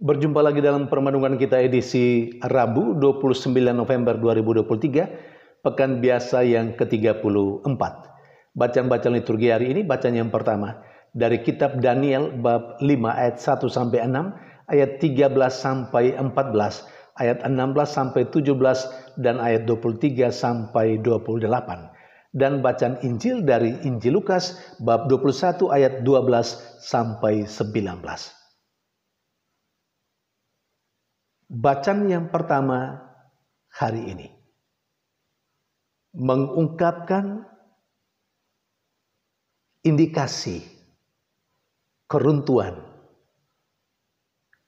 Berjumpa lagi dalam permenungan kita edisi Rabu 29 November 2023, pekan biasa yang ke-34. Bacaan-bacaan liturgi hari ini, bacaan yang pertama dari kitab Daniel bab 5 ayat 1 sampai 6, ayat 13 sampai 14, ayat 16 sampai 17 dan ayat 23 sampai 28. Dan bacaan Injil dari Injil Lukas bab 21 ayat 12 sampai 19. Bacaan yang pertama hari ini mengungkapkan indikasi keruntuhan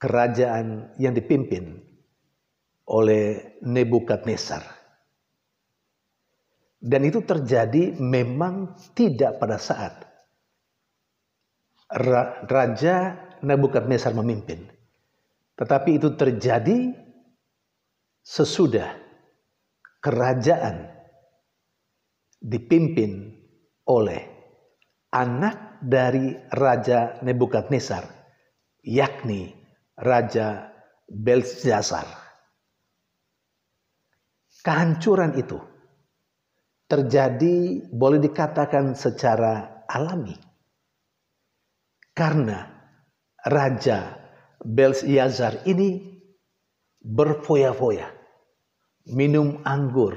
kerajaan yang dipimpin oleh Nebukadnezar. Dan itu terjadi memang tidak pada saat Raja Nebukadnezar memimpin, tetapi itu terjadi sesudah kerajaan dipimpin oleh anak dari Raja Nebukadnezar, yakni Raja Belsyazar. Kehancuran itu terjadi boleh dikatakan secara alami, karena Raja Belsyazar ini berfoya-foya, minum anggur,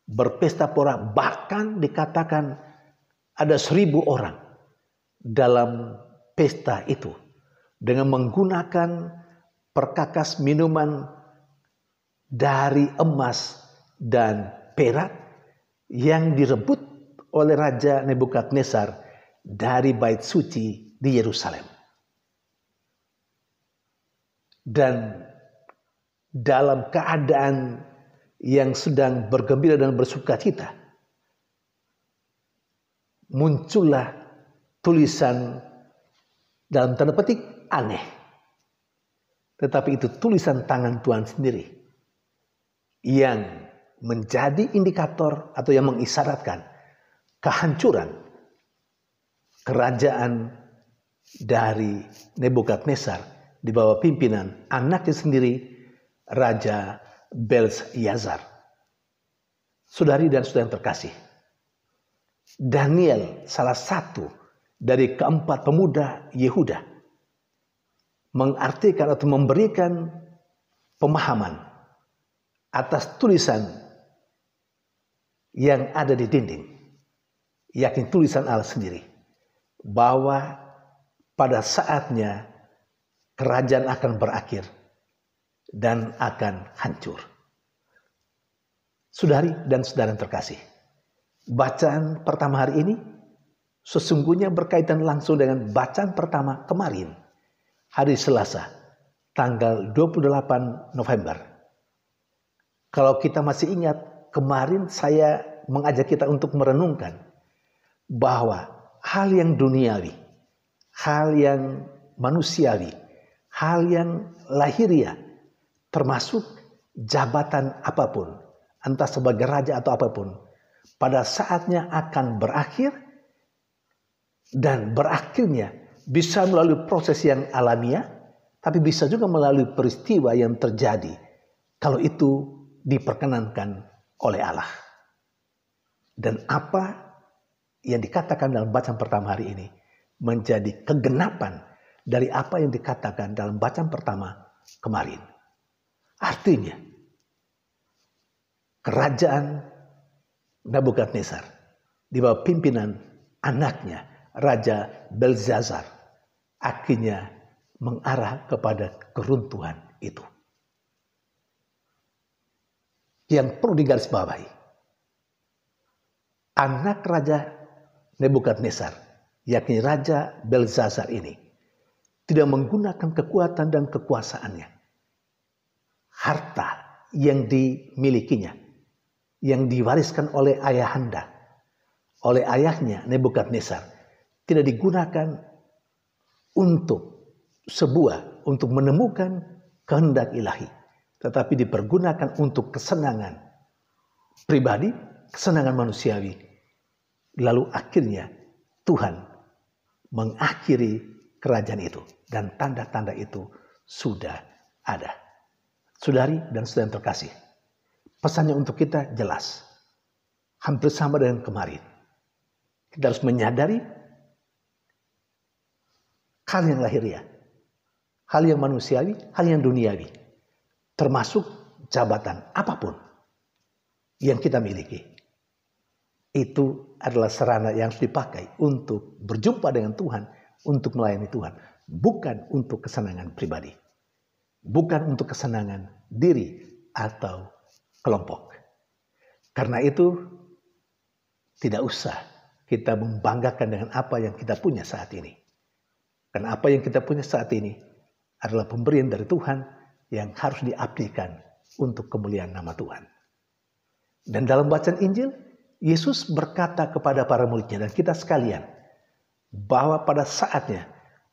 berpesta pora, bahkan dikatakan ada 1.000 orang dalam pesta itu dengan menggunakan perkakas minuman dari emas dan perak yang direbut oleh Raja Nebukadnezar dari bait suci di Yerusalem. Dan dalam keadaan yang sedang bergembira dan bersukacita, muncullah tulisan dalam tanda petik aneh. Tetapi itu tulisan tangan Tuhan sendiri yang menjadi indikator atau yang mengisyaratkan kehancuran kerajaan dari Nebukadnezar di bawah pimpinan anaknya sendiri, Raja Belsyazar. Saudari dan saudara yang terkasih, Daniel, salah satu dari keempat pemuda Yehuda, mengartikan atau memberikan pemahaman atas tulisan yang ada di dinding, yakni tulisan Allah sendiri, bahwa pada saatnya kerajaan akan berakhir dan akan hancur. Saudari dan saudara yang terkasih, bacaan pertama hari ini sesungguhnya berkaitan langsung dengan bacaan pertama kemarin, hari Selasa, tanggal 28 November. Kalau kita masih ingat, kemarin saya mengajak kita untuk merenungkan bahwa hal yang duniawi, hal yang manusiawi, hal yang lahiriah, termasuk jabatan apapun, entah sebagai raja atau apapun, pada saatnya akan berakhir, dan berakhirnya bisa melalui proses yang alamiah, tapi bisa juga melalui peristiwa yang terjadi kalau itu diperkenankan oleh Allah. Dan apa yang dikatakan dalam bacaan pertama hari ini menjadi kegenapan dari apa yang dikatakan dalam bacaan pertama kemarin. Artinya, kerajaan Nebukadnezar di bawah pimpinan anaknya, Raja Belsyazar, akhirnya mengarah kepada keruntuhan itu. Yang perlu digarisbawahi, anak Raja Nebukadnezar, yakni Raja Belsyazar ini, tidak menggunakan kekuatan dan kekuasaannya, harta yang dimilikinya, yang diwariskan oleh ayahanda, oleh ayahnya Nebukadnezar, tidak digunakan untuk menemukan kehendak ilahi, tetapi dipergunakan untuk kesenangan pribadi, kesenangan manusiawi. Lalu akhirnya Tuhan mengakhiri kerajaan itu. Dan tanda-tanda itu sudah ada. Saudari dan saudara yang terkasih, pesannya untuk kita jelas. Hampir sama dengan kemarin. Kita harus menyadari hal yang lahiriah, hal yang manusiawi, hal yang duniawi, termasuk jabatan apapun yang kita miliki. Itu adalah sarana yang harus dipakai untuk berjumpa dengan Tuhan, untuk melayani Tuhan, bukan untuk kesenangan pribadi, bukan untuk kesenangan diri atau kelompok. Karena itu tidak usah kita membanggakan dengan apa yang kita punya saat ini. Karena apa yang kita punya saat ini adalah pemberian dari Tuhan yang harus diabdikan untuk kemuliaan nama Tuhan. Dan dalam bacaan Injil, Yesus berkata kepada para muridnya dan kita sekalian, bahwa pada saatnya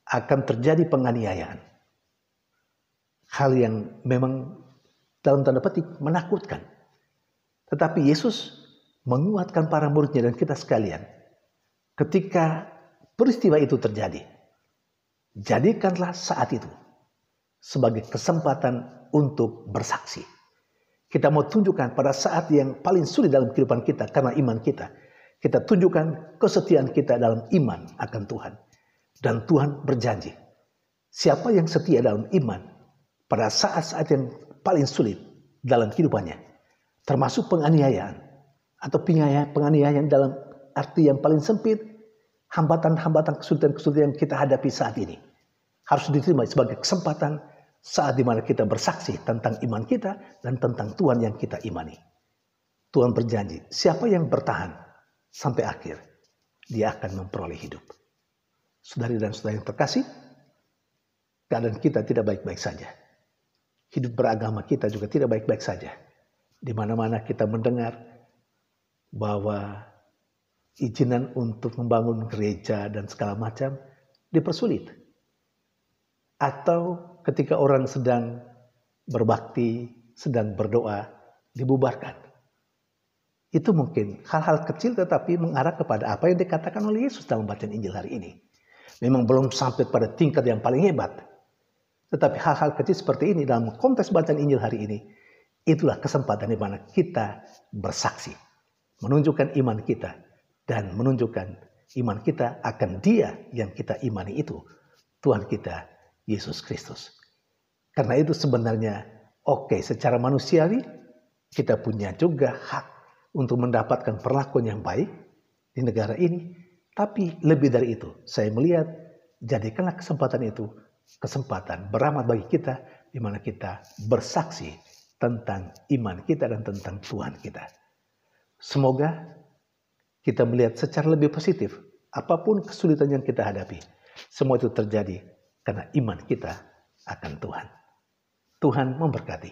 akan terjadi penganiayaan. Hal yang memang dalam tanda petik menakutkan. Tetapi Yesus menguatkan para muridnya dan kita sekalian. Ketika peristiwa itu terjadi, jadikanlah saat itu sebagai kesempatan untuk bersaksi. Kita mau tunjukkan pada saat yang paling sulit dalam kehidupan kita karena iman kita. Kita tunjukkan kesetiaan kita dalam iman akan Tuhan. Dan Tuhan berjanji, siapa yang setia dalam iman pada saat-saat yang paling sulit dalam kehidupannya, termasuk penganiayaan atau penganiayaan dalam arti yang paling sempit, hambatan-hambatan kesulitan-kesulitan yang kita hadapi saat ini, harus diterima sebagai kesempatan saat dimana kita bersaksi tentang iman kita dan tentang Tuhan yang kita imani. Tuhan berjanji, siapa yang bertahan sampai akhir, dia akan memperoleh hidup. Saudari dan saudara yang terkasih, keadaan kita tidak baik-baik saja. Hidup beragama kita juga tidak baik-baik saja. Di mana-mana kita mendengar bahwa izinan untuk membangun gereja dan segala macam dipersulit. Atau ketika orang sedang berbakti, sedang berdoa, dibubarkan. Itu mungkin hal-hal kecil tetapi mengarah kepada apa yang dikatakan oleh Yesus dalam bacaan Injil hari ini. Memang belum sampai pada tingkat yang paling hebat. Tetapi hal-hal kecil seperti ini dalam konteks bacaan Injil hari ini, itulah kesempatan di mana kita bersaksi. Menunjukkan iman kita dan menunjukkan iman kita akan Dia yang kita imani itu, Tuhan kita Yesus Kristus. Karena itu sebenarnya secara manusiawi kita punya juga hak untuk mendapatkan perlakuan yang baik di negara ini. Tapi lebih dari itu, saya melihat jadikanlah kesempatan itu kesempatan berahmat bagi kita di mana kita bersaksi tentang iman kita dan tentang Tuhan kita. Semoga kita melihat secara lebih positif apapun kesulitan yang kita hadapi. Semua itu terjadi karena iman kita akan Tuhan. Tuhan memberkati.